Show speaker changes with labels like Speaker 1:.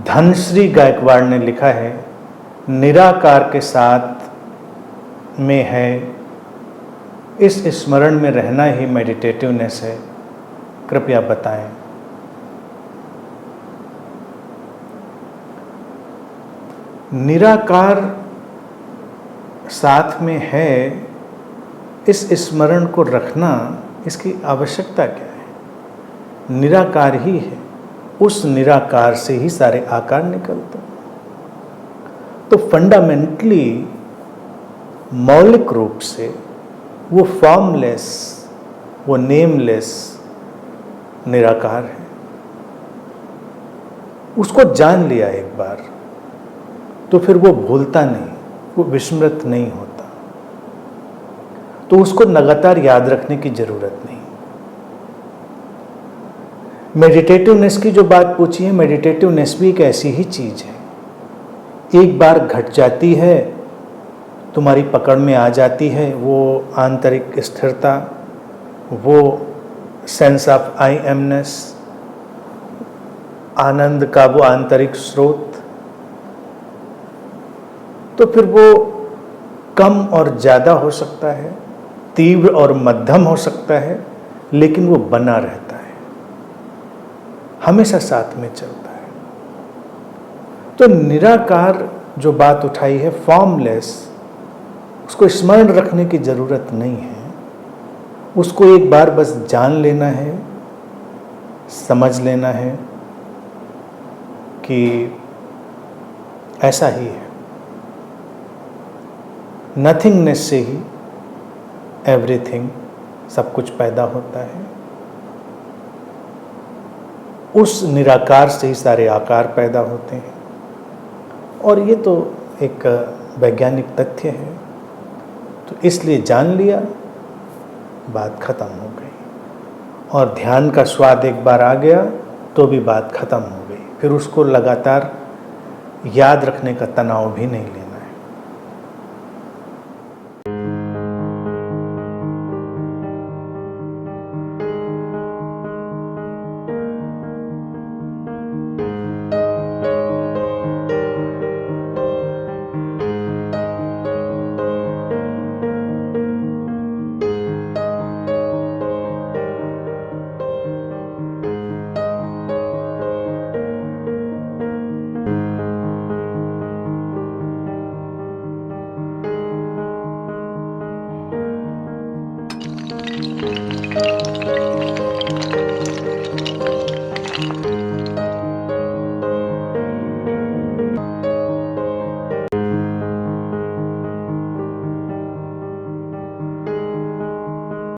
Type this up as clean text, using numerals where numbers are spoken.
Speaker 1: धनश्री गायकवाड़ ने लिखा है, निराकार के साथ में है, इस स्मरण में रहना ही मेडिटेटिवनेस है। कृपया बताएं। निराकार साथ में है, इस स्मरण को रखना, इसकी आवश्यकता क्या है? निराकार ही है, उस निराकार से ही सारे आकार निकलते हैं। तो फंडामेंटली, मौलिक रूप से वो फॉर्मलेस, वो नेमलेस निराकार है। उसको जान लिया एक बार तो फिर वो भूलता नहीं, वो विस्मृत नहीं होता। तो उसको लगातार याद रखने की जरूरत नहीं। मेडिटेटिवनेस की जो बात पूछी है, मेडिटेटिवनेस भी एक ऐसी ही चीज है। एक बार घट जाती है, तुम्हारी पकड़ में आ जाती है वो आंतरिक स्थिरता, वो सेंस ऑफ आई एमनेस, आनंद का वो आंतरिक स्रोत, तो फिर वो कम और ज़्यादा हो सकता है, तीव्र और मध्यम हो सकता है, लेकिन वो बना रहता है, हमेशा साथ में चलता है। तो निराकार जो बात उठाई है, फॉर्मलेस, उसको स्मरण रखने की ज़रूरत नहीं है। उसको एक बार बस जान लेना है, समझ लेना है कि ऐसा ही है। नथिंगनेस से ही एवरीथिंग, सब कुछ पैदा होता है। उस निराकार से ही सारे आकार पैदा होते हैं। और ये तो एक वैज्ञानिक तथ्य है। तो इसलिए जान लिया, बात खत्म हो गई। और ध्यान का स्वाद एक बार आ गया तो भी बात खत्म हो गई। फिर उसको लगातार याद रखने का तनाव भी नहीं लेना।